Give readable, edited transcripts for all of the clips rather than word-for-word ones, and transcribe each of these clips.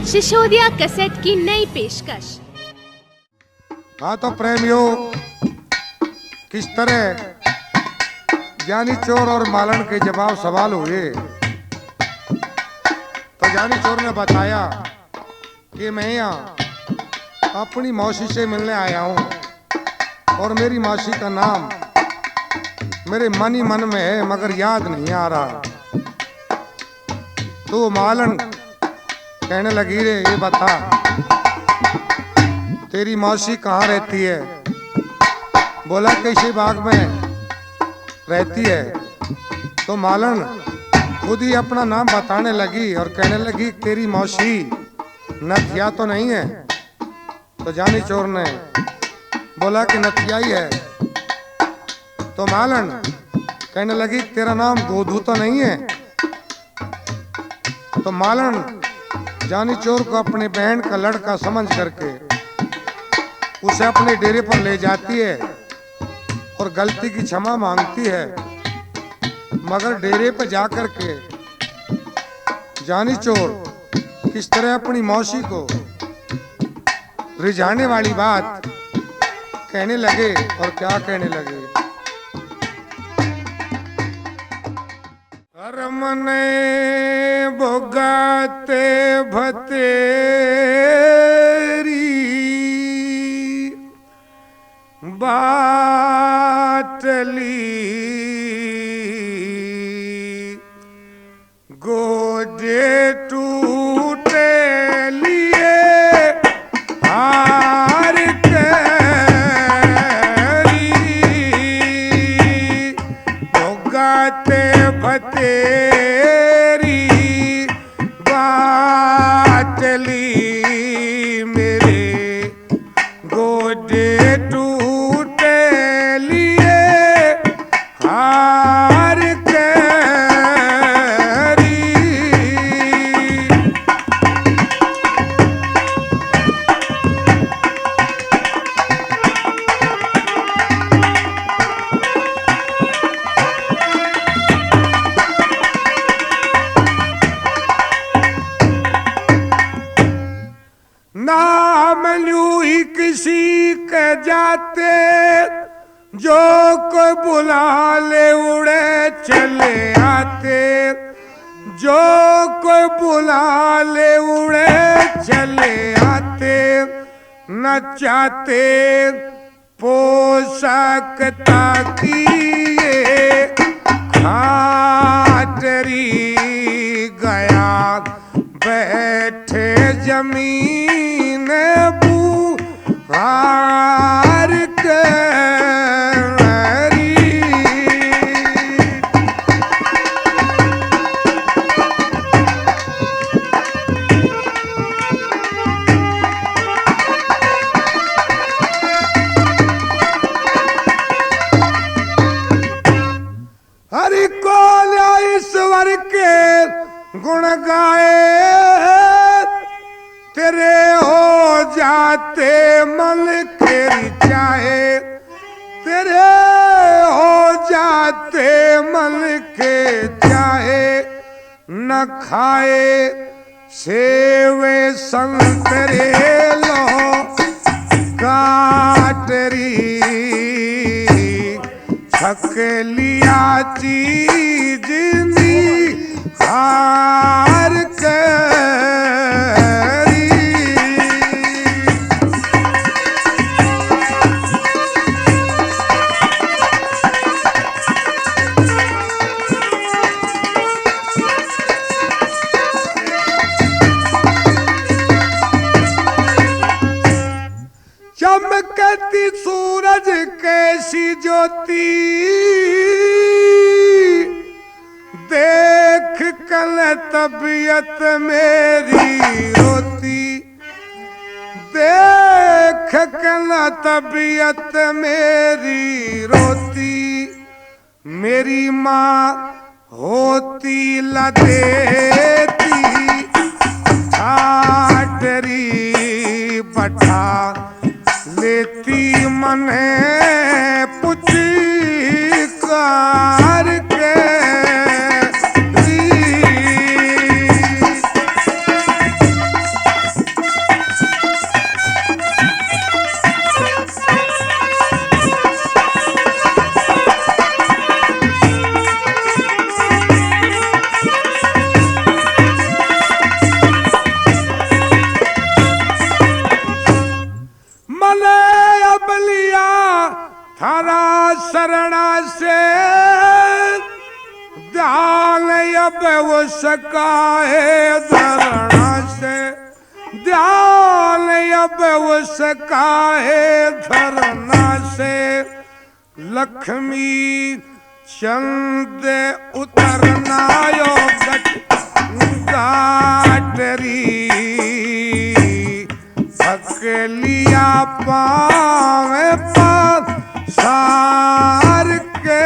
Sisodia cassette की नई पेशकश। हाँ तो प्रेमियों, किस तरह ज्ञानी चोर और मालन के जवाब सवाल हुए तो ज्ञानी चोर ने बताया कि मैं यहाँ अपनी मौसी से मिलने आया हूँ और मेरी मौसी का नाम मेरे मन ही मन में है मगर याद नहीं आ रहा। तो मालन कहने लगी, रे ये बता तेरी मौसी कहाँ रहती है? बोला किसी बाग में रहती है। तो मालन खुद ही अपना नाम बताने लगी और कहने लगी, तेरी मौसी नथिया तो नहीं है? तो जानी चोर ने बोला कि नथिया ही है। तो मालन कहने लगी, तेरा नाम गोधू तो नहीं है? तो मालन जानी चोर को अपनी बहन का लड़का समझ करके उसे अपने डेरे पर ले जाती है और गलती की क्षमा मांगती है। मगर डेरे पर जाकर के जानी चोर किस तरह अपनी मौसी को रिझाने वाली बात कहने लगे और क्या कहने लगे। अरमने भोगाते भतेरी बाटली गोदे टूटे लिए हार करी भोगाते भतेरी बाटली मेरे गोदे टूटे लिए हार करी। नाम ल्यू ही किसी के जाते जो कोई बुला ले उड़े चले आते, जो कोई बुला ले उड़े चले आते, न चाहते पोशाक ताकिए खाटरी गया बैठे जमीन बुहार करी। हरि को ईश्वर के गुण गाए तेरे हो जाते मन के चाहे, तेरे हो जाते मन के चाहे, न खाए सेवे संतरे लो काटरी छक लिया चीज नी हार करी। चमकती सूरज कैसी ज्योति देख कल तबीयत मेरी रोती, देख कल तबीयत मेरी रोती, मेरी माँ होती लदेती ठाटरी पठा लेती मने पुचकार के। वो सकाए धरणा से, ध्यान अब वो सकाए धरना से, लक्ष्मी चंद उतरना यो गाटरी, लिया पावे पर सार के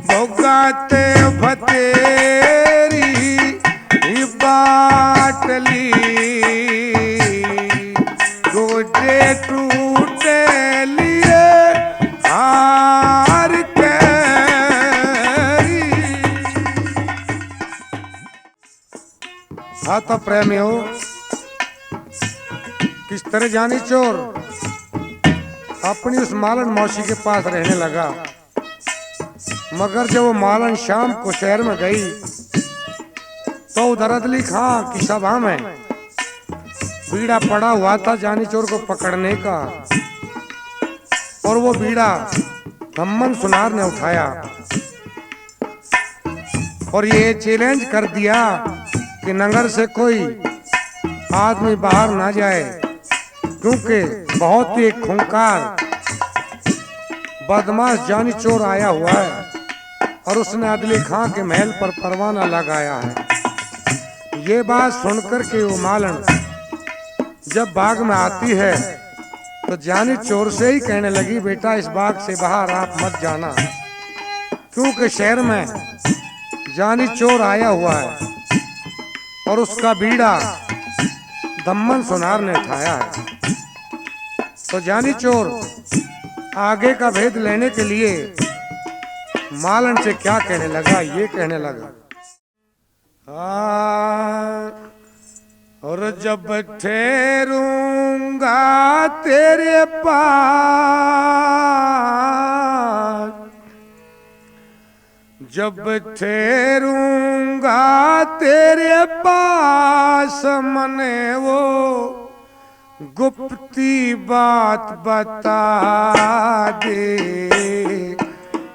भोगाते भतेरी बाटली, गोटे टूटे लिए हार के। हाँ तो प्रेमी हो, किस तरह जानी चोर अपनी उस मालन मौसी के पास रहने लगा। मगर जब वो मालन शाम को शहर में गई तो उधर अदली खां की सभा में बीड़ा पड़ा हुआ था जानी चोर को पकड़ने का, और वो बीड़ा धम्मन सुनार ने उठाया और ये चैलेंज कर दिया कि नगर से कोई आदमी बाहर ना जाए, क्योंकि बहुत ही खूंखार बदमाश जानी चोर आया हुआ है और उसने अदली खां के महल पर परवाना लगाया है। ये बात सुनकर के वो मालन जब बाग में आती है तो जानी चोर से ही कहने लगी, बेटा इस बाग से बाहर आप मत जाना, क्योंकि शहर में जानी चोर आया हुआ है और उसका बीड़ा धम्मन सुनार ने उठाया है। तो जानी चोर आगे का भेद लेने के लिए मालन से क्या कहने लगा, ये कहने लगा, और जब ठहरूंगा तेरे पास, जब ठहरूंगा तेरे पास मने वो गुप्ती बात बता दे,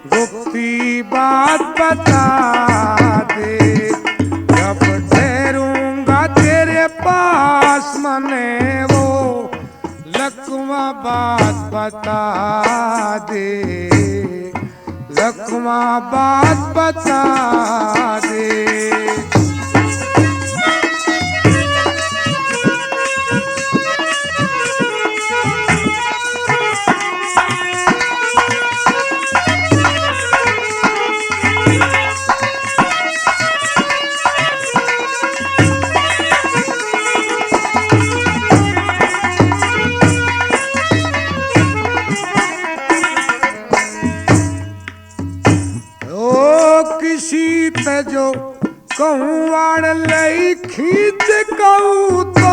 गुप्ती बात बता दे, जब ठहरूंगा तेरे पास मने वो लकवा बात बता दे, लकवा बात बता दे। जो कहूँ वाण लई खींच कहूँ तो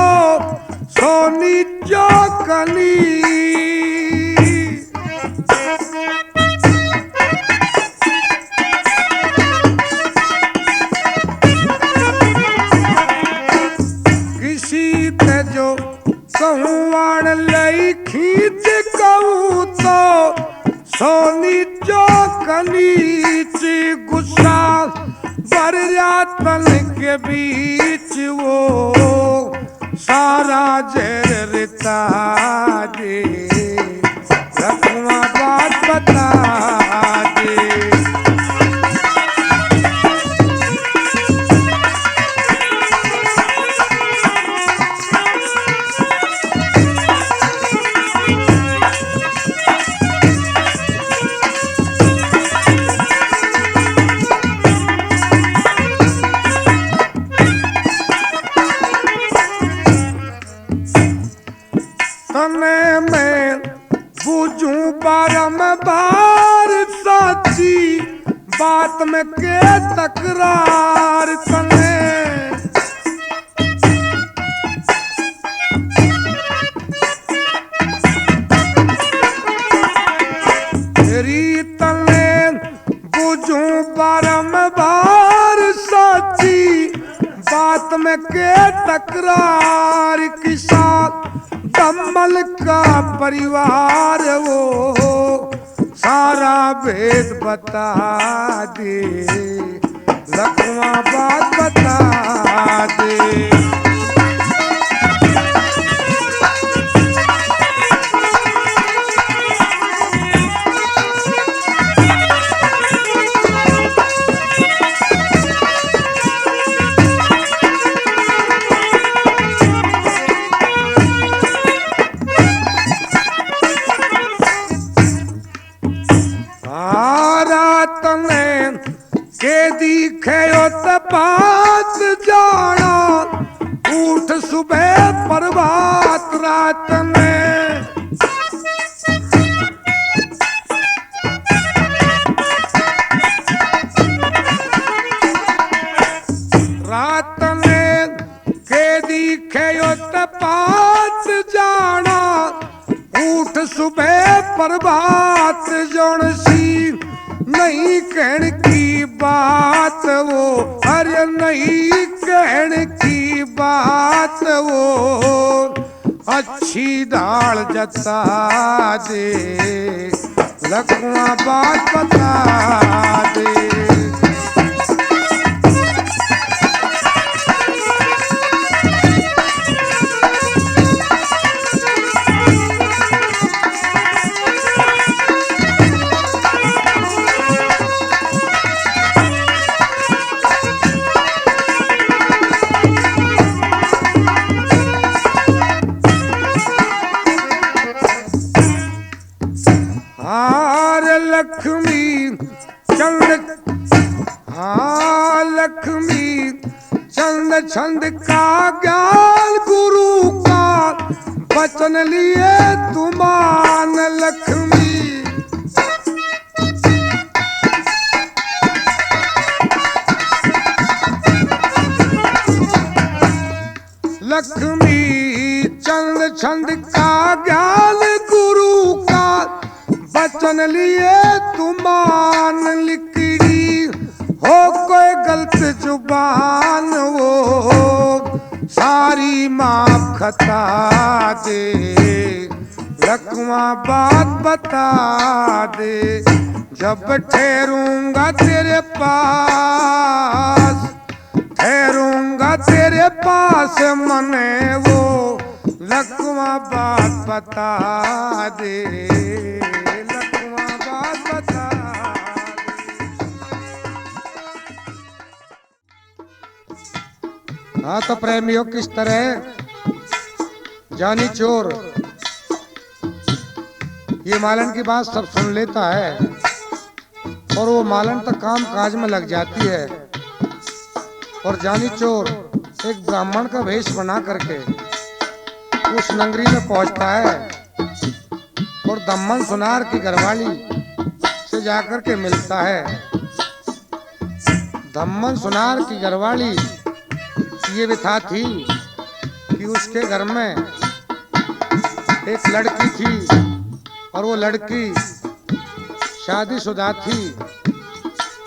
सोनी चौकनी, किसी ते जो कहूँ वाण लई खींच कहूँ तो सोनी चौकनी, गुस्सा भर जातन के बीच वो सारा जहर रिता दे, रखवा बात बता दे। तने मैं बूझूं बारंबार साची बात में के तकरार, तने तेरी तने बूझूं बारंबार साची बात में के तकरार, के साथ कमल का परिवार वो सारा भेद बता दे, लखवा बात बता दे। के दिखे बात जाना, उठ सुबह प्रभात रात में। रात में के दिखे बात जाना, उठ सुबह प्रभात जोन सी नहीं कहने की बात वो, अरे नहीं कहने की बात वो। अच्छी दाल जता दे, लखवा बात बता दे। लक्ष्मी चंद छंद का ज्ञान गुरु का वचन लिए तुमान लक्ष्मी। लक्ष्मी चंद छंद का ज्ञान गुरु का वचन लिए तुमान लिखड़ी हो, कोई गलत जुबान वो सारी माफ खता दे, लखवा बात बता दे। जब ठहरूंगा तेरे पास, ठहरूंगा तेरे पास मने वो, लखवा बात बता दे, लखवा बात बता दे। हाँ तो प्रेमियों किस तरह जानी चोर ये मालन की बात सब सुन लेता है और वो मालन तक काम काज में लग जाती है, और जानी चोर एक ब्राह्मण का वेश बना करके उस नगरी में पहुंचता है और दम्मन सुनार की घरवाली से जाकर के मिलता है। दम्मन सुनार की घरवाली ये व्यथा थी कि उसके घर में एक लड़की थी और वो लड़की शादीशुदा थी,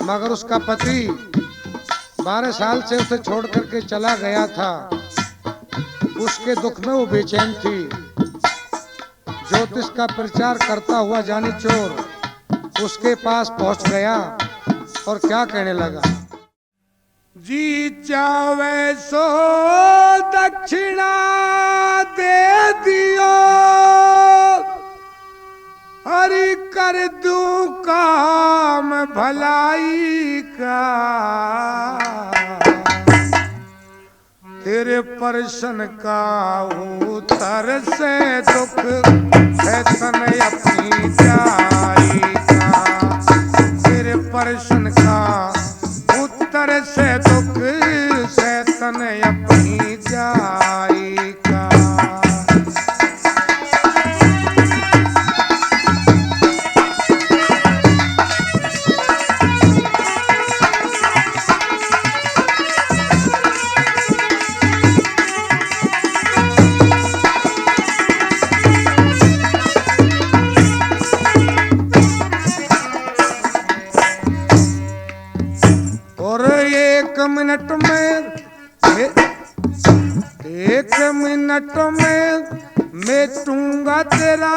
मगर उसका पति 12 साल से उसे छोड़ करके चला गया था। उसके दुख में वो बेचैन थी। ज्योतिष का प्रचार करता हुआ जानी चोर उसके पास पहुंच गया और क्या कहने लगा। जी चावे सो दक्षिणा दे दियो, हरि कर दूं काम भलाई का। तेरे परशन का उतर से दुख है तन अपनी जाएगा। तेरे परशन का उत्तर से दुख से तन अपनी जाएगा। एक मिनट में मेटूंगा तेरा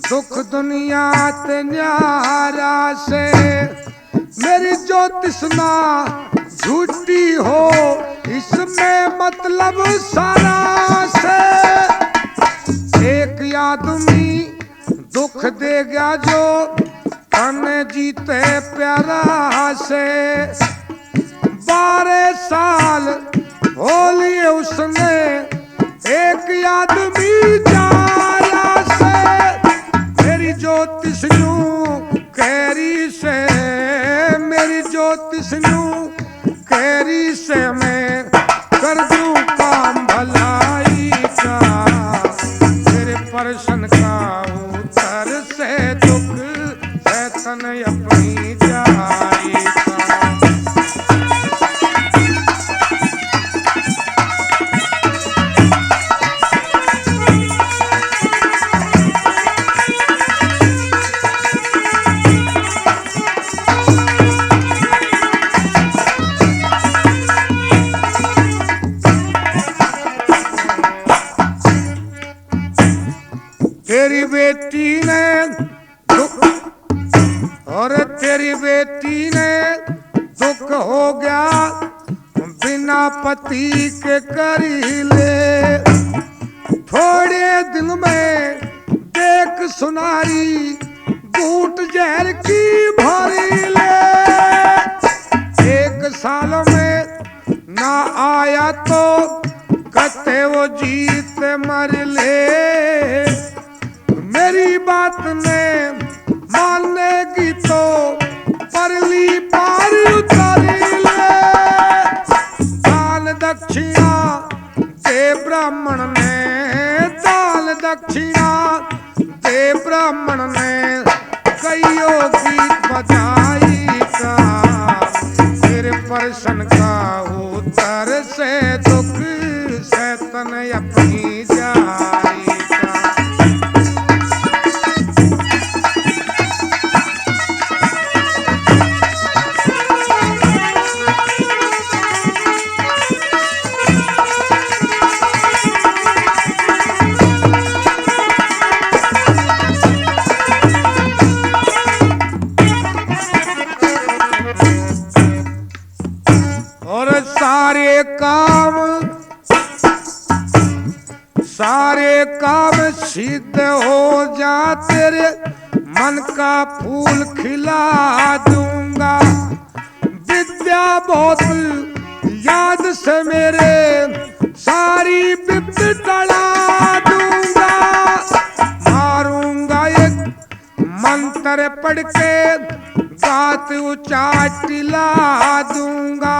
दुख दुनिया ते न्यारा से, मेरी जो तृष्णा झूठी हो इसमें मतलब सारा से। एक आदमी दुख देगा जो तन जीते प्यारा से। 12 साल हो लिए उसने एक आदमी जाया से, मेरी ज्योतिष कैरी से, मेरी ज्योतिष कैरी से मैं कर दूं काम भलाई का, तेरे परसन का उतर से दुख शैतान अपनी जाई का। तेरी बेटी ने और तेरी बेटी ने दुख हो गया बिना पति के करी ले। थोड़े दिन में देख सुनारी घूट जहर की भरी ले। 1 साल में ना आया तो कहते वो जीत मर ले। मेरी बात ने मानेगी तो परली पार उतारी ले। दान दक्षिणा दे ब्राह्मण ने, दान दक्षिणा दे ब्राह्मण ने, कईयों गीत बजाई का, तेरे परसन का उतर से दुख शैतान अपनी जाई का। सारे काम सिद्ध हो जा, तेरे मन का फूल खिला दूंगा। विद्या बहुत याद से मेरे सारी विद्या टला दूंगा। मारूंगा एक मंत्र पढ़ के गात ऊंचा टिला दूंगा।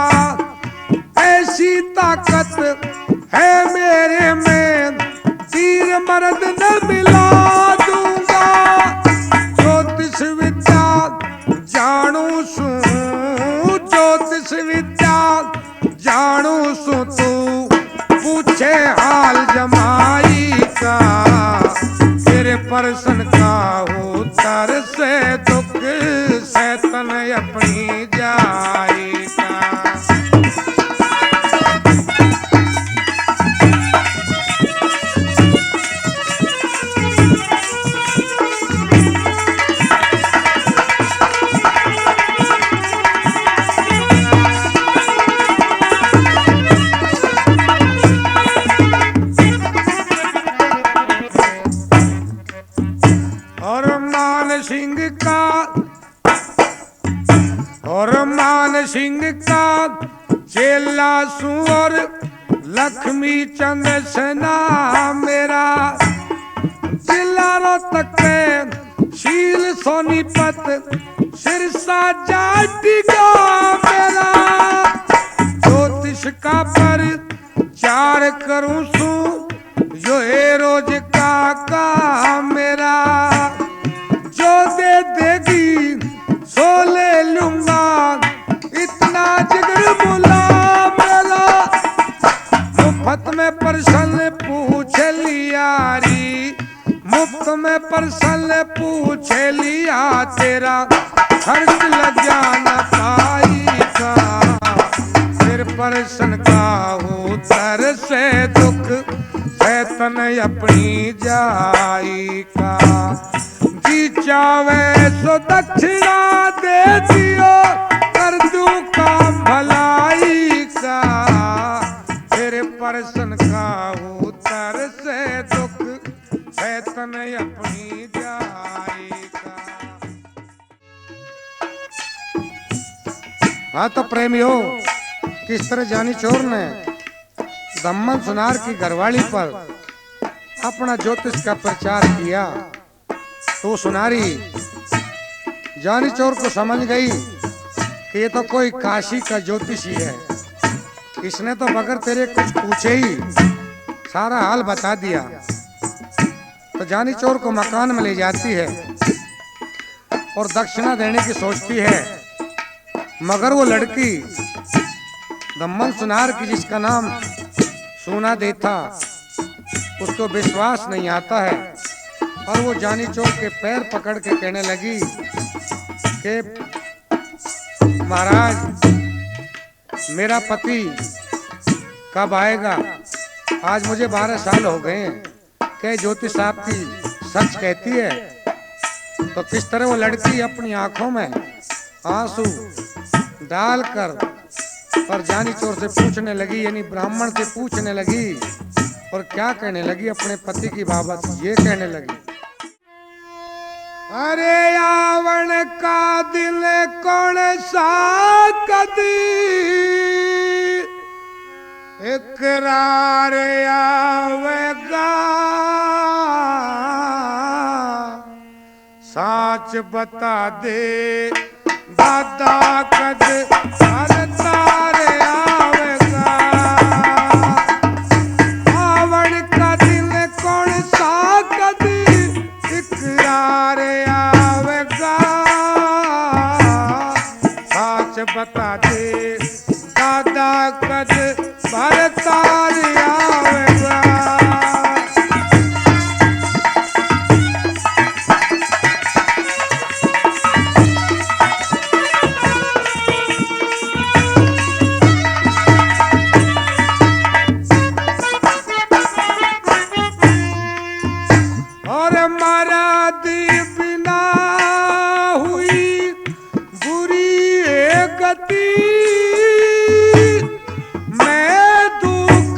ऐसी ताकत है मेरे में तीर मर्द न मिला दूंगा। ज्योतिष विद्या जानू सू, ज्योतिष विद्या जानू सू, तू पूछे हाल जमाई का, तेरे परसन का उतर से दुख शैतान अपनी जाई का। मान सिंह का चेला सुअर लक्ष्मी चंद सेना मेरा। जिला रोहतक शील सोनीपत सिरसा जाटिका मेरा। ज्योतिष का प्रचार करूं सू जो है रोज का मेरा। जो दे देगी सो ले लूंगा, इतना जिगर बोला मेरा। मुफ्त में प्रश्न पूछ लियारी, मुफ्त में प्रश्न पूछ लिया, तेरा खर्च लग जाना पाई का। फिर प्रश्न का उतर से दुख शैतान अपनी जाई का। रानी चावे सो दक्षिणा दे दियो, कर दूं काम भलाई का, तेरे परसन का उतर से दुख है तन अपनी जाएगा। हाँ तो प्रेमियों, किस तरह जानी चोर ने दम्मन सुनार की घरवाली पर अपना ज्योतिष का प्रचार किया, तो सुनारी जानी चोर को समझ गई कि ये तो कोई काशी का ज्योतिषी है, इसने तो बगैर तेरे कुछ पूछे ही सारा हाल बता दिया। तो जानी चोर को मकान में ले जाती है और दक्षिणा देने की सोचती है, मगर वो लड़की दम्मन सुनार की जिसका नाम सोना दे था, उसको विश्वास नहीं आता है और वो जानी चोर के पैर पकड़ के कहने लगी कि महाराज मेरा पति कब आएगा, आज मुझे 12 साल हो गए हैं, क्या ज्योतिष साहब की सच कहती है। तो किस तरह वो लड़की अपनी आंखों में आंसू डालकर और जानी चोर से पूछने लगी, यानी ब्राह्मण से पूछने लगी, और क्या कहने लगी अपने पति की बाबत, ये कहने लगी, अरे यावन का दिल कौन सा कदी इकरार आवेगा, साच बता दे दादा कद तार आवेगा, आवन का दिल कौन सा कदी इकरार आवेगा, साच बता दे दादा कद तार आवेगा। मैं दुख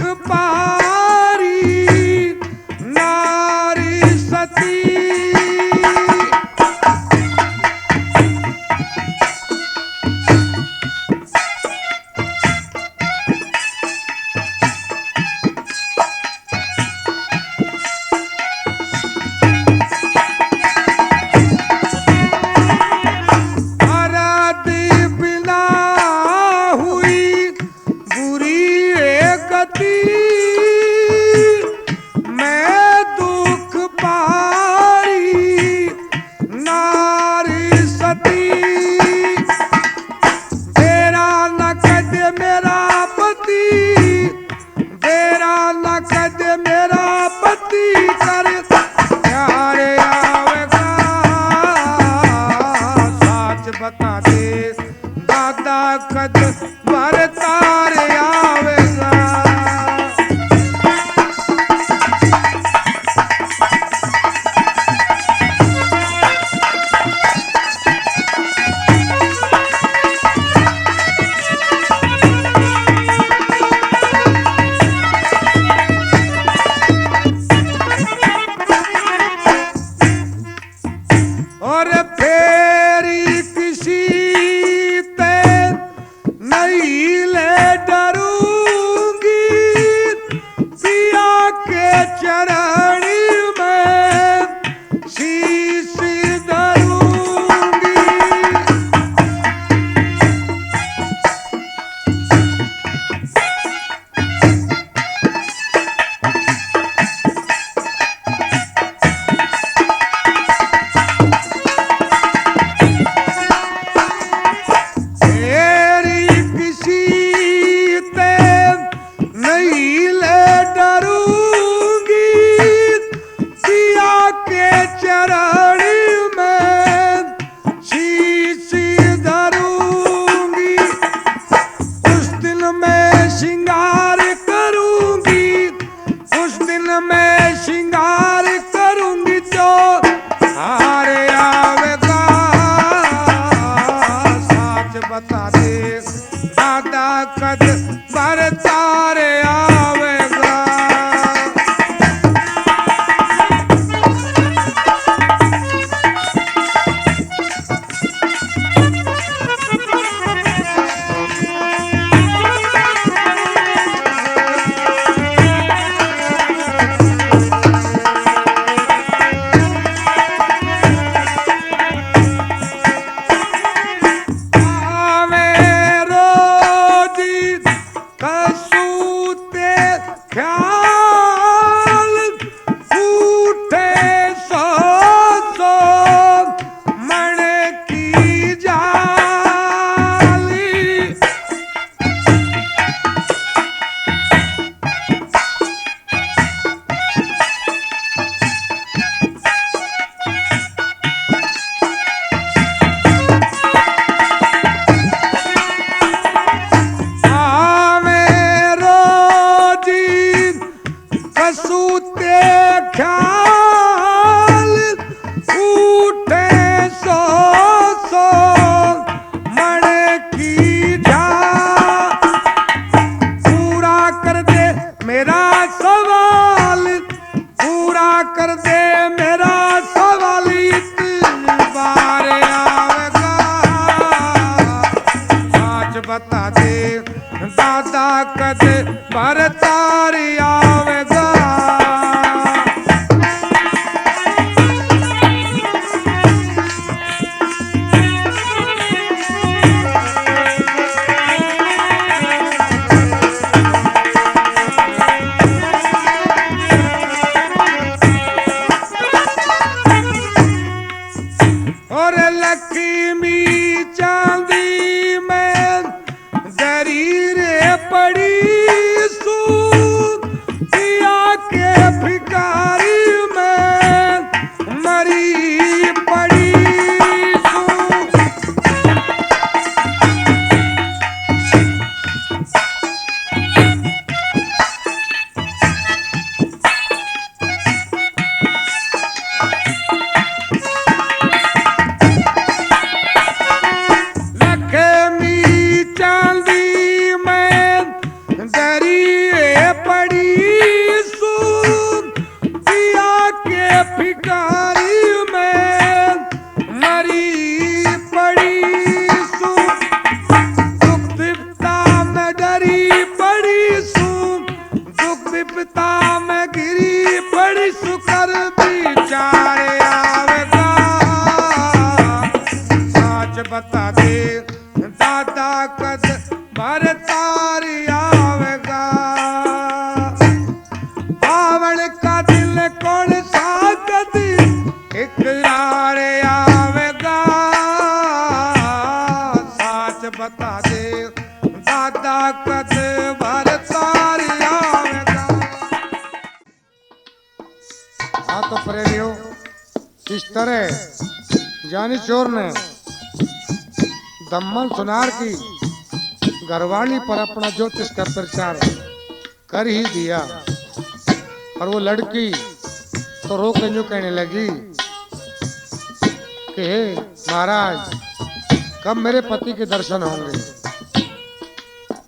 तारे आवेगा। बता दे दादा कद भरतारी आवेगा। और लक्ष्मी चांदी में दरीरे पड़ी सू पिया के भिखारी में मरी पड़ी सू। बता दे दादा कद भरतारी आवेगा। पावण का दिल कौन सा कद इकरार आवेगा। साच बता दे दादा कद भरतारी आवेगा। हाँ तो प्रेमियों, इस तरह जानी चोर ने दम्मन सुनार की घरवाली पर अपना ज्योतिष का प्रचार कर ही दिया। और वो लड़की तो रो के यूं कहने लगी कि हे महाराज, कब मेरे पति के दर्शन होंगे।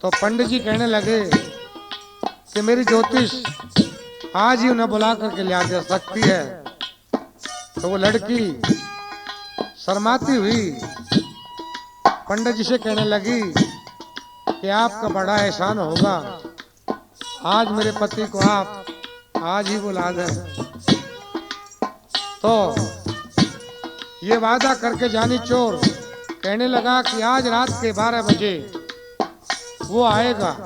तो पंडित जी कहने लगे कि मेरी ज्योतिष आज ही उन्हें बुला करके ला दे सकती है। तो वो लड़की शर्माती हुई पंडित जी से कहने लगी कि आपका बड़ा एहसान होगा, आज मेरे पति को आप आज ही बुला दें। तो ये वादा करके जानी चोर कहने लगा कि आज रात के 12 बजे वो आएगा,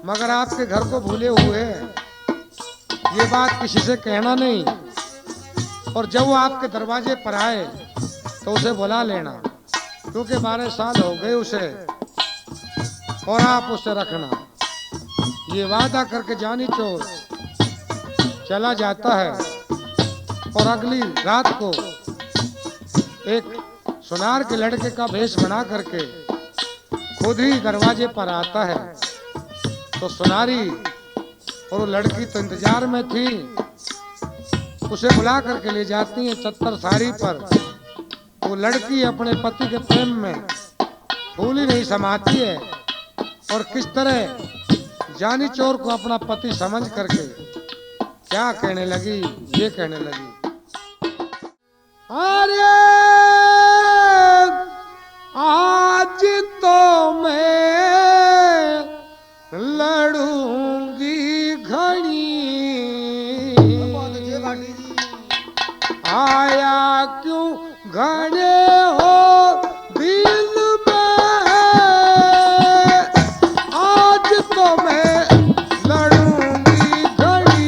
मगर आपके घर को भूले हुए है, ये बात किसी से कहना नहीं। और जब वो आपके दरवाजे पर आए तो उसे बुला लेना, क्योंकि 12 साल हो गए उसे, और आप उसे रखना। ये वादा करके जानी चोर चला जाता है। और अगली रात को एक सुनार के लड़के का भेष बना करके खुद ही दरवाजे पर आता है। तो सुनारी और वो लड़की तो इंतजार में थी, उसे बुला करके ले जाती है चत्तर साड़ी पर। वो लड़की अपने पति के प्रेम में फूल ही नहीं समाती है, और किस तरह जानी चोर को अपना पति समझ करके क्या कहने लगी, ये कहने लगी, अरे आज तो मैं लड़ूंगी घड़ी, आया क्यों घड़े हो दिल में, आज तो मैं लड़ूंगी घड़ी।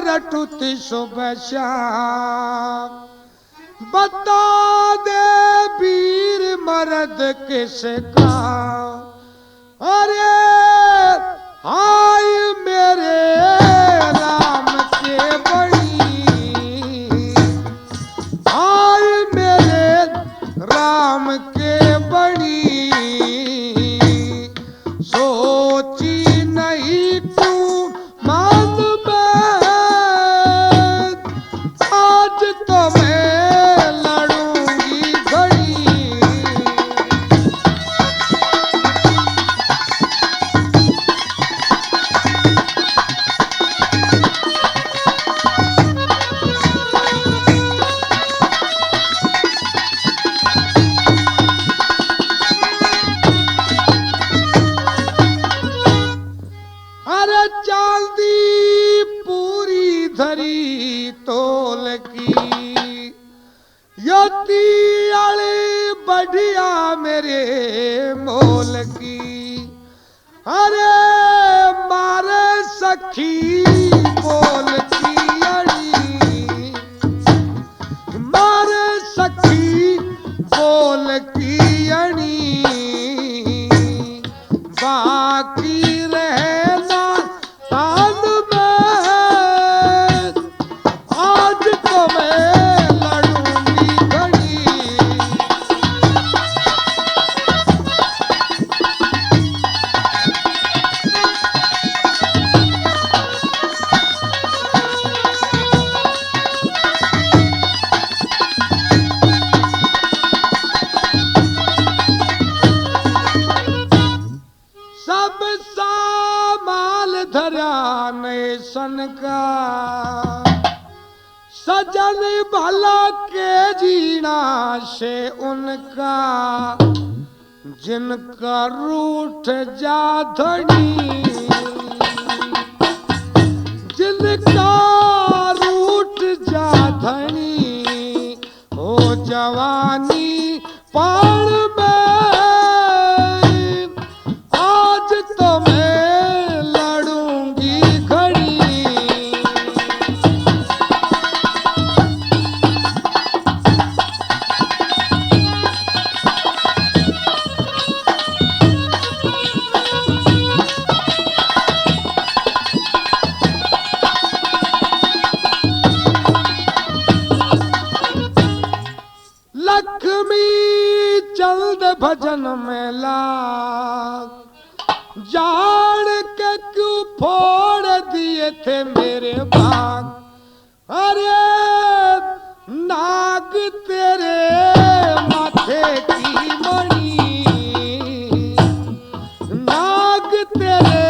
रटुती सुबह शाम, बता दे वीर मर्द किसका, अरे हाय मेरे राम के बड़ी, हाय मेरे राम के बड़ी, सोची नहीं तू मान तो मैं लड़ूंगी घड़ी। अरे चांदी पूरी धरी तोल की, योती आली बढ़िया मेरे मोल की, अरे मारे सखी बोल की अड़ी, मारे सखी बोल की अड़ी, बाकी रहना तान में, आज तो मैं लड़ूंगी घड़ी। सब सामाल धरा ने सन का, सजन भला के जीना से उनका, जिनका रूठ जा धनी, जिनका रूठ जा धनी, हो जवानी पाण में, आज तो मैं लड़ूंगी घड़ी। लक्ष्मी चंद भजन में लाग, जान के क्यों फोड़ दिए थे मेरे बाग, अरे नाग तेरे माथे की मणि, नाग तेरे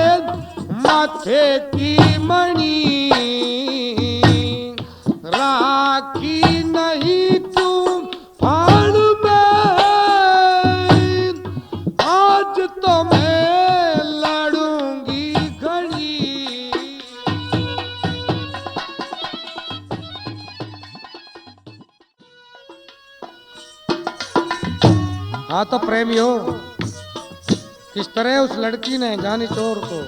माथे की मणि, राखी नहीं तुम फाड़ में, आज तो मैं लड़ूंगी घड़ी। हाँ तो प्रेमियों, किस तरह उस लड़की ने जानी चोर को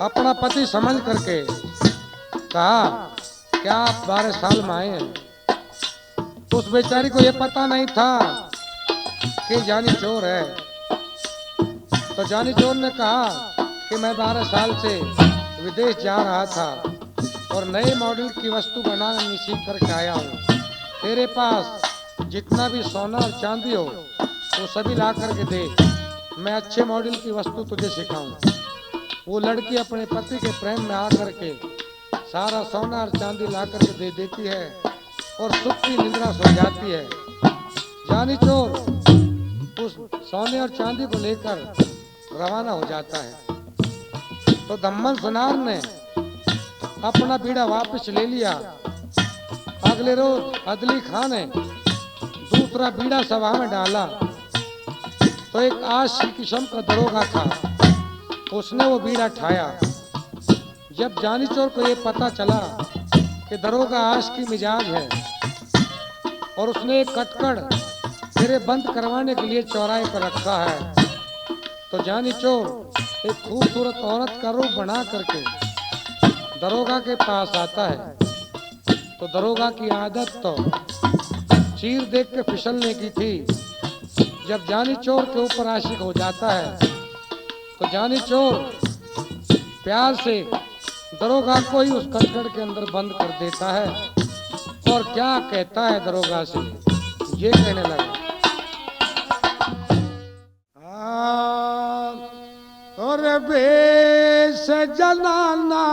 अपना पति समझ करके कहा क्या आप 12 साल में आए हैं, तो उस बेचारी को यह पता नहीं था कि जानी चोर है। तो जानी चोर ने कहा कि मैं 12 साल से विदेश जा रहा था और नए मॉडल की वस्तु बनाना सीख करके आया हूँ। तेरे पास जितना भी सोना और चांदी हो वो सभी ला करके दे, मैं अच्छे मॉडल की वस्तु तुझे सिखाऊं। वो लड़की अपने पति के प्रेम में आकर के सारा सोना और चांदी ला करके दे देती है और सुख की निद्रा सो जाती है। जानी चोर उस सोने और चांदी को लेकर रवाना हो जाता है। तो धम्मन सुनार ने अपना बीड़ा वापस ले लिया। अगले रोज अदली खां ने दूसरा बीड़ा सभा में डाला तो एक आशी किस्म का दरोगा था, उसने वो बीड़ा ठाया। जब जानी चोर को ये पता चला कि दरोगा आश की मिजाज है और उसने एक कटकड़ तेरे बंद करवाने के लिए चौराहे पर रखा है, तो जानी चोर एक खूबसूरत औरत का रूप बना करके दरोगा के पास आता है। तो दरोगा की आदत तो चीर देख के फिसलने की थी। जब जानी चोर के ऊपर आशिक हो जाता है तो जानी चोर प्यार से दरोगा को ही उस कटकड़ के अंदर बंद कर देता है और क्या कहता है दरोगा से, ये कहने लगा, और बेश जनाना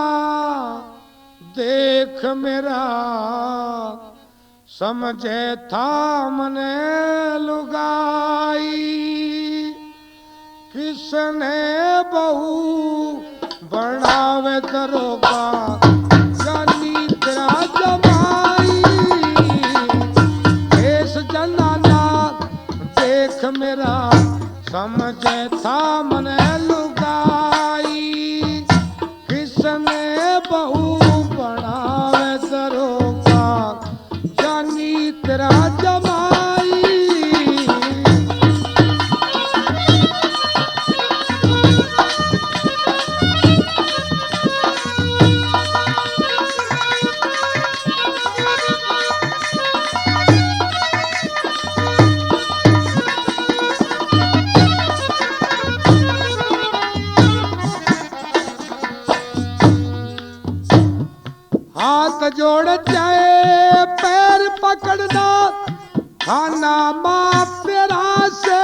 देख मेरा समझे था मने लुगाई, किसने बहू बनावे दरोगा जानी तेरा जमाई। बेश जनाना देख मेरा समझे था मने लुगाई, किसने बहू बनावे दरोगा जानी तेरा जमाई। हाथ जोड़ जाए पैर पकड़ना खाना माफ तेरा से,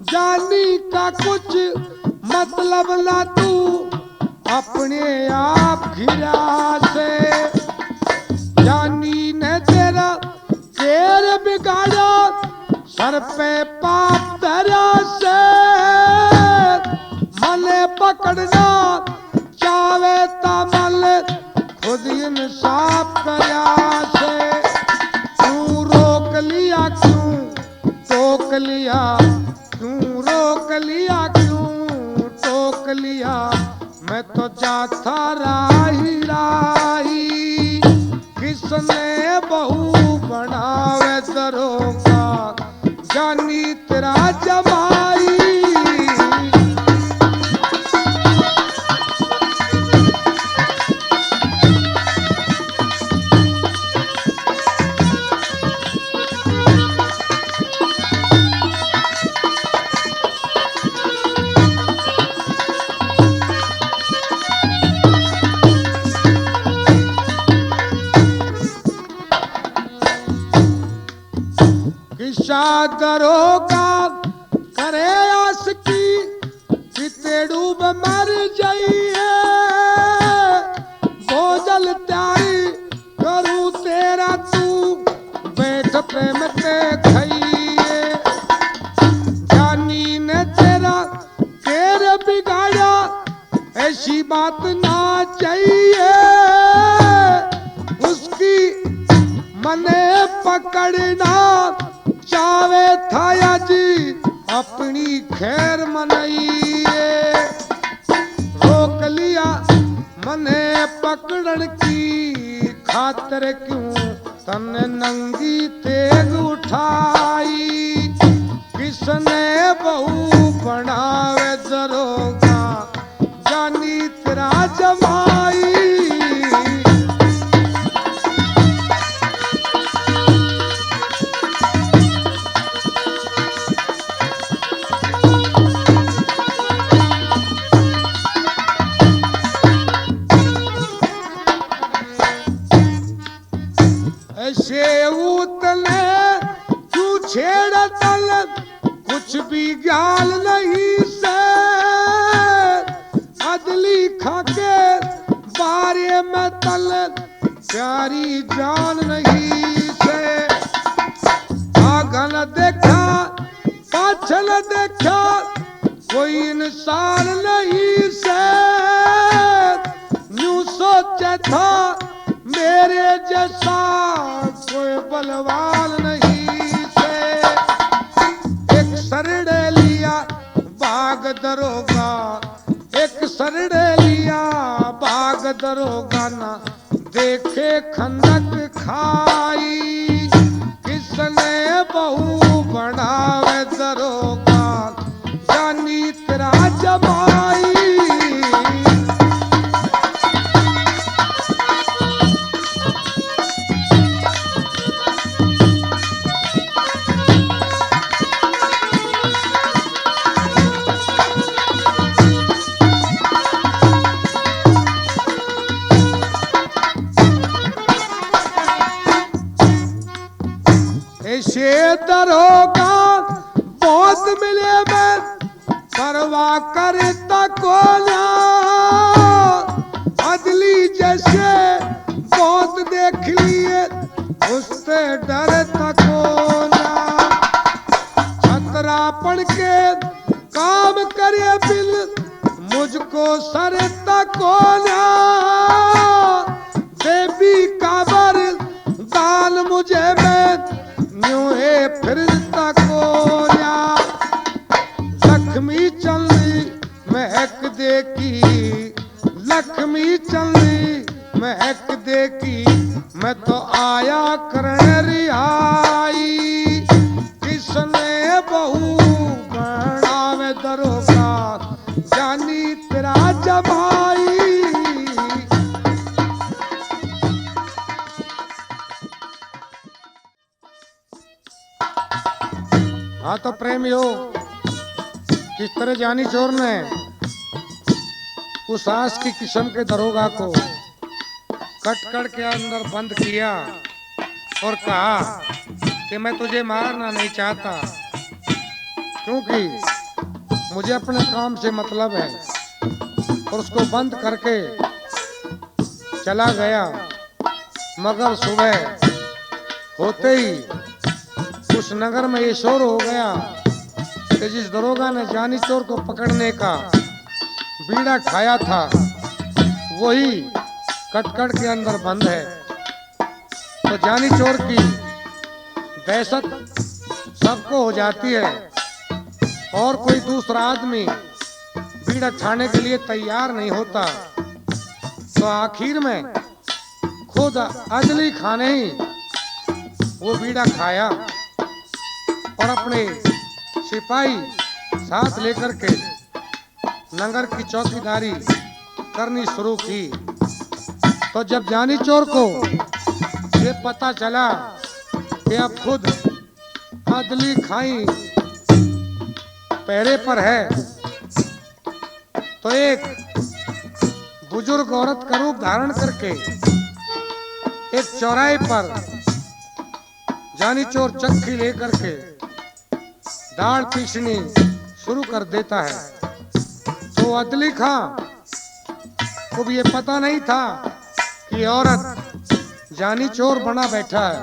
जानी का कुछ मतलब ला तू अपने आप घिरा से। जानी ने तेरा पैर बिगाड़ा सर पे पाप तेरा से, मने पकड़ना चावे तमल खुद इंसाफ कया से। क्यों रोक लिया, क्यों टोक लिया, क्यों रोक लिया, क्यों टोक लिया, मैं तो जाता राही राही, किसने बहू बनावे दरोगा जानी तेरा जमाई। दरोगा करे आस की किते डूब मर जाइए, बोझल त्यारी करूं तेरा तू बैठ प्रेम के खाइए। जानी ने तेरा पैर बिगाड़ा ऐसी बात ना चाहिए, उसकी मने पकड़ना चावे थाया जी अपनी खैर मनाइए। रोक लिया मने पकड़न की खातर क्यों तने नंगी तेग उठाई, किसने बहू बनावे दरोगा जानी तेरा जमाई। ऐसे उतले तू छेड़ तल कुछ भी ज्ञान नहीं से अदली खाके बारे में तल प्यारी जान नहीं से आगन देखा पाछल देखा कोई इंसान नहीं से यूं सोचा था मेरे जैसा कोई बलवान नहीं से एक सरड़े लिया बाग दरोगा एक सरड़े लिया बाग दरोगा ना देखे खंडक खाई किसने बहू बनावे दरोगा जानी तेरा जमाई ऐसे दरोगा बहुत मिले मैं परवाह करता कोना अदली जैसे बहुत देख लिए उससे डरता कोना खतरा पड़ के काम करे बिल मुझको सरता कोना देवी काबर दाल मुझे मैं न्यू है फिरता कोया लक्ष्मी चंदी महक देखी लक्ष्मी चंदी महक देखी मैं तो आया करण रिहाई किसने बहू बनावे दरोगा जानी तेरा जमाई हाँ तो प्रेमियों किस तरह जानी चोर ने उस आस की किस्म के दरोगा को कट के अंदर बंद किया और कहा कि मैं तुझे मारना नहीं चाहता क्योंकि मुझे अपने काम से मतलब है और उसको बंद करके चला गया मगर सुबह होते ही उस नगर में ये शोर हो गया कि जिस दरोगा ने जानी चोर को पकड़ने का बीड़ा खाया था वही कटकट के अंदर बंद है। तो जानी चोर की दहशत सबको हो जाती है और कोई दूसरा आदमी बीड़ा खाने के लिए तैयार नहीं होता। तो आखिर में खुद अजली खाने ही वो बीड़ा खाया और अपने सिपाही साथ लेकर के नगर की चौकीदारी करनी शुरू की। तो जब जानी चोर को ये पता चला कि अब खुद अदली खाई पहरे पर है तो एक बुजुर्ग औरत का रूप धारण करके एक चौराहे पर जानी चोर चक्की लेकर के दाल पीसनी शुरू कर देता है। तो अदली खां को भी ये पता नहीं था कि औरत जानी चोर बना बैठा है।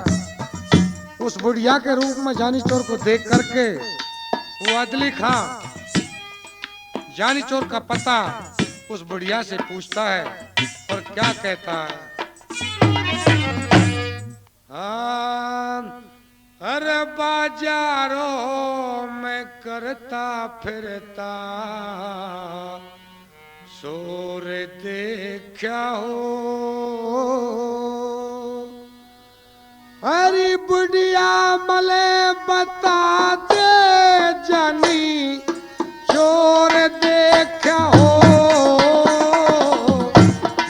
उस बुढ़िया के रूप में जानी चोर को देख करके वो अदली खां जानी चोर का पता उस बुढ़िया से पूछता है और क्या कहता है, अरे बाजारों में करता फिरता शोर देखा हो, अरे बुढ़िया मले बता दे जानी चोर देखा हो,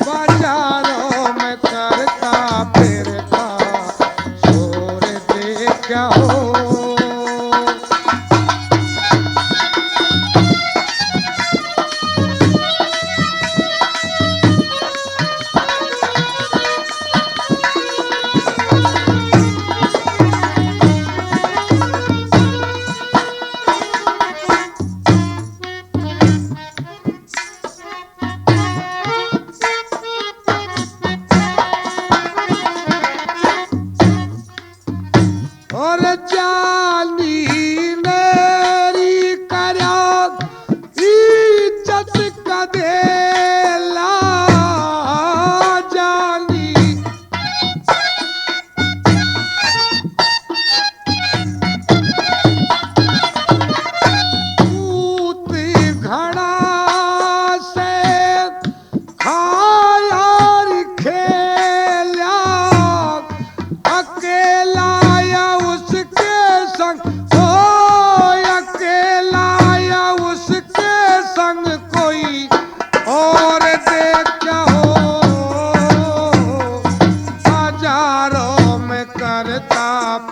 बाजारों में करता फिरता शोर देखा हो।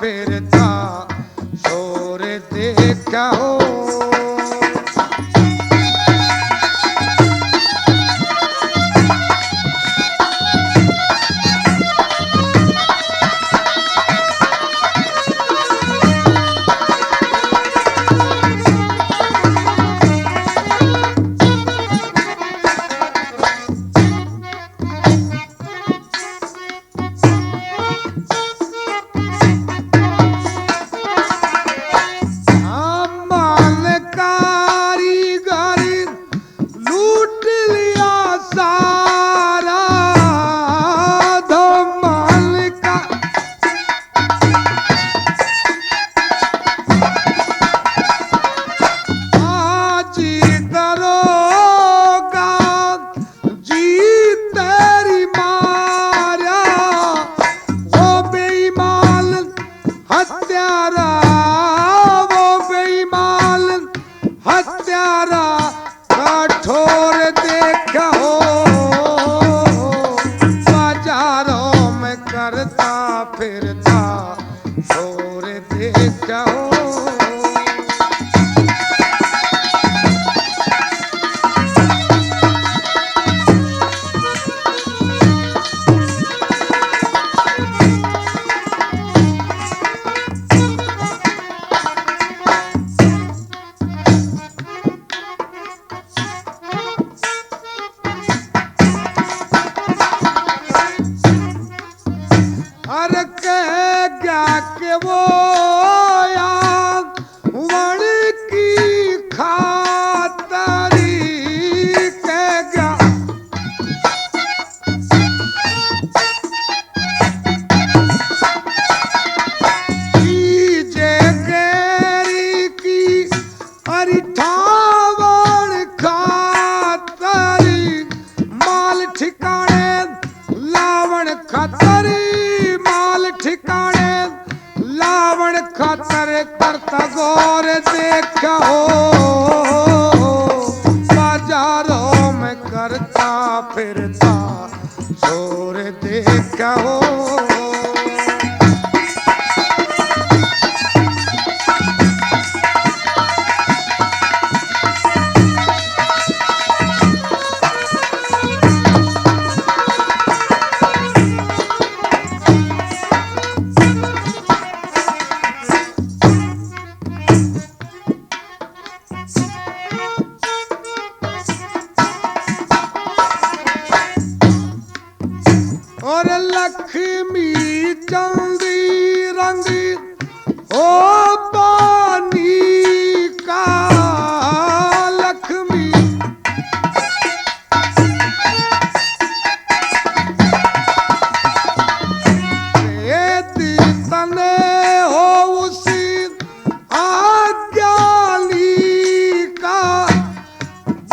फिरता शोर देखा हो। फिरता शोर देखा हो। अरे कह गया कि वो याद वण की खातरी कह गया। जे गेरी की अरिठावण खातरी माल ठिकाने लावण खातरी ठिकाने लावण खातर करता गौर देखा हो। बाजारों में करता फिरता शोर देखा हो। और लक्ष्मी चंदी रंगी ओ पानी का लक्ष्मी तने हो उसी आज्ञाली का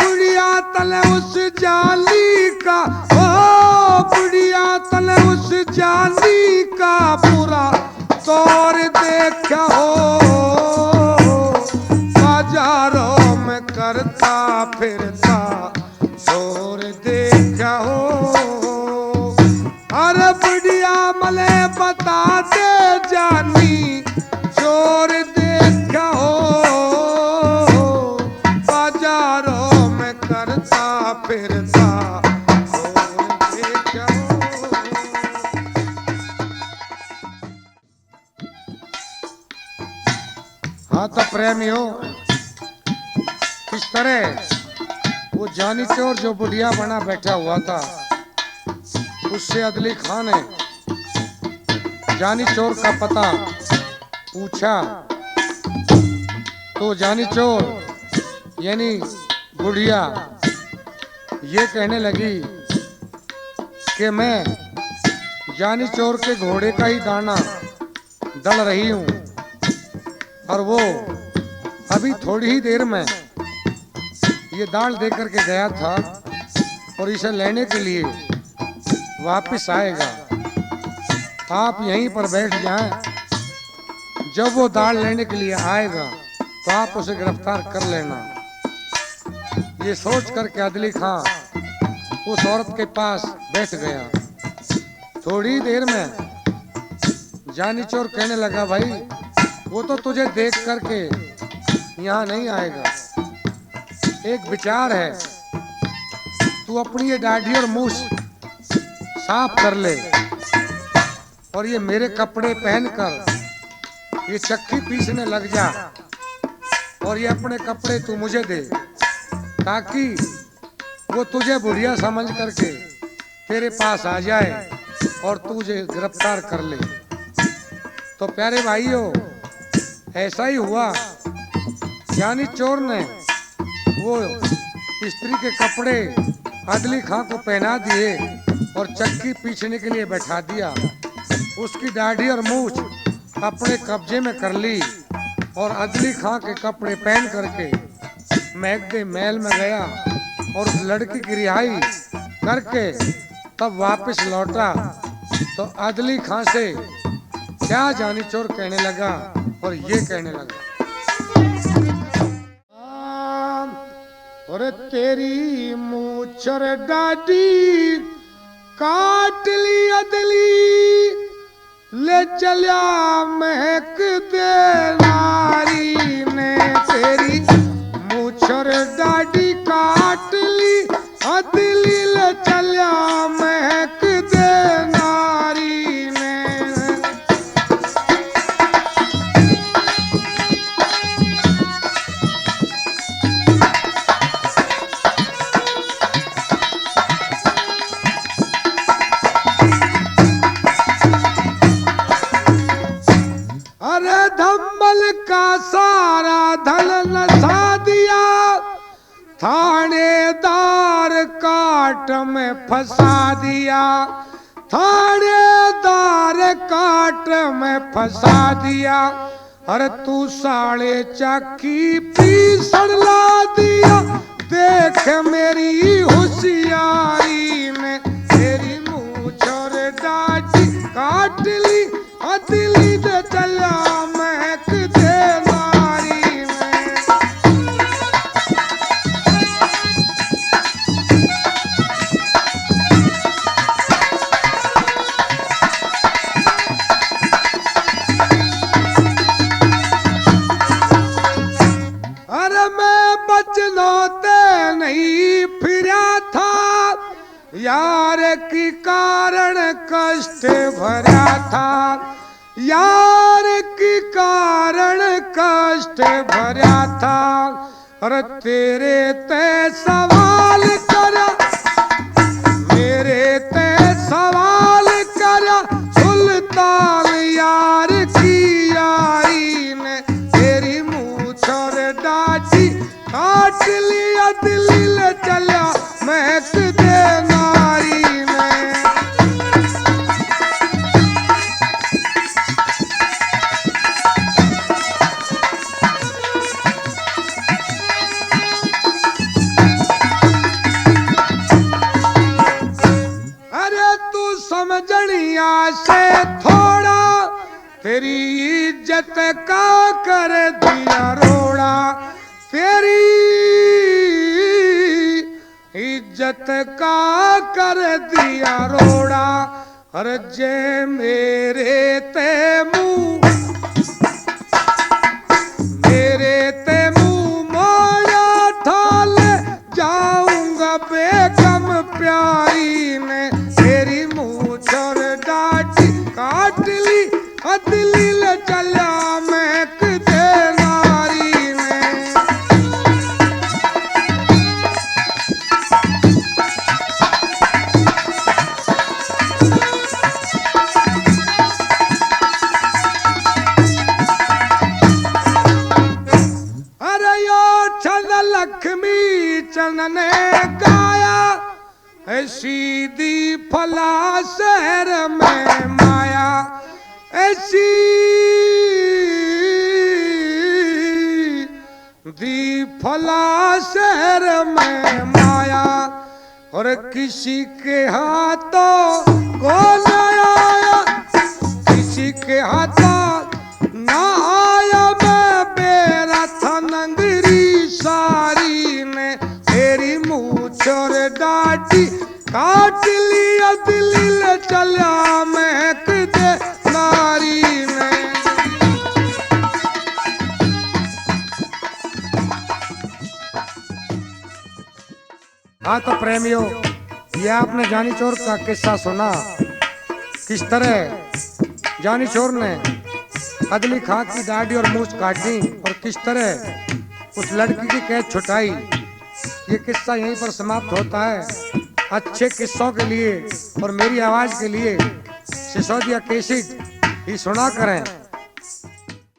बुढ़िया तले उस जाली का बुढ़िया तले उस जाली का पूरा तौर देखा हो। बाजारों में करता फिरता शोर देखा हो। अरे बुढ़िया मले बता दे जानी चोर देखा हो। बाजारों में करता फिरता हाँ तो प्रेमियों किस तरह वो जानी चोर जो बुढ़िया बना बैठा हुआ था उससे अदली खान ने जानी चोर का पता पूछा तो जानी चोर यानी बुढ़िया ये कहने लगी कि मैं जानी चोर के घोड़े का ही दाना दल रही हूं और वो अभी थोड़ी ही देर में ये दाल दे करके गया था और इसे लेने के लिए वापस आएगा। आप यहीं पर बैठ जाएं, जब वो दाल लेने के लिए आएगा तो आप उसे गिरफ्तार कर लेना। ये सोच करके अदली खां उस औरत के पास बैठ गया। थोड़ी देर में जानी चोर कहने लगा, भाई वो तो तुझे देख करके यहाँ नहीं आएगा, एक विचार है, तू अपनी ये दाढ़ी और मूछ साफ कर ले और ये मेरे कपड़े पहनकर ये चक्की पीसने लग जा और ये अपने कपड़े तू मुझे दे, ताकि वो तुझे बुढ़िया समझ करके तेरे पास आ जाए और तुझे गिरफ्तार कर ले। तो प्यारे भाइयों, ऐसा ही हुआ। जानी चोर ने वो स्त्री के कपड़े अदली खां को पहना दिए और चक्की पीछने के लिए बैठा दिया। उसकी दाढ़ी और मूछ अपने कब्जे में कर ली और अदली खां के कपड़े पहन करके महकते महल में गया और उस लड़की की रिहाई करके तब वापस लौटा। तो अदली खां से क्या जानी चोर कहने लगा और ये कहने लगा, और तेरी मूछर डाडी काट ली अदली ले चलिया महक दे नारी ने। तेरी मूछर डाडी काट ली अदली ले चलिया महक दे नारी ने। अरे धम्मल का सारा धन नसा दिया, थानेदार काट में फंसा दिया, थानेदार काट में फंसा दिया। अरे तू साढ़े चक्की पीसण ला दिया, देख मेरी होशियारी ने। तेरी मूछ और डाटी काट ली अदली दे चला महक दे नारी में। अरे मैं बचनौते नहीं फिरा था, यार की कारण कष्ट भरा था, यार की कारण कष्ट भरा था। अरे तेरे ते सवाल करा, मेरे ते सवाल करा, सुल्तान यार की यारी ने। तेरी मूछ और डाटी काट लिया दिल्ली ले चला महक दे नारी ने। समझनिया से थोड़ा तेरी इज्जत का कर दिया रोड़ा, तेरी इज्जत का कर दिया रोड़ा। अरे जे मेरे ते मुंह मोड़ा थाल जाऊंगा बेगम प्यारी ने। तेरी मूछ और डाटी काट ली अदली ले चला महक दे नारी ने। अरे यो छन लक्ष्मी चन ने गाया, सीधी फलास शहर में माया ऐसी दी फला शहर में माया और किसी के हाथों को न आया किसी के हाथों ना आया मैं बेरा था नंगरी सारी ने तेरी मूछ और डाटी काट लिया दिल चला महक दे नारी ने। हाँ तो प्रेमियों, ये आपने जानी चोर का किस्सा सुना, किस तरह जानी चोर ने अदली खां की दाढ़ी और मूछ काटी और किस तरह उस लड़की की कैद छुटाई। ये किस्सा यहीं पर समाप्त होता है। अच्छे किस्सों के लिए और मेरी आवाज के लिए सिसोदिया कैसेट ही सुना करें।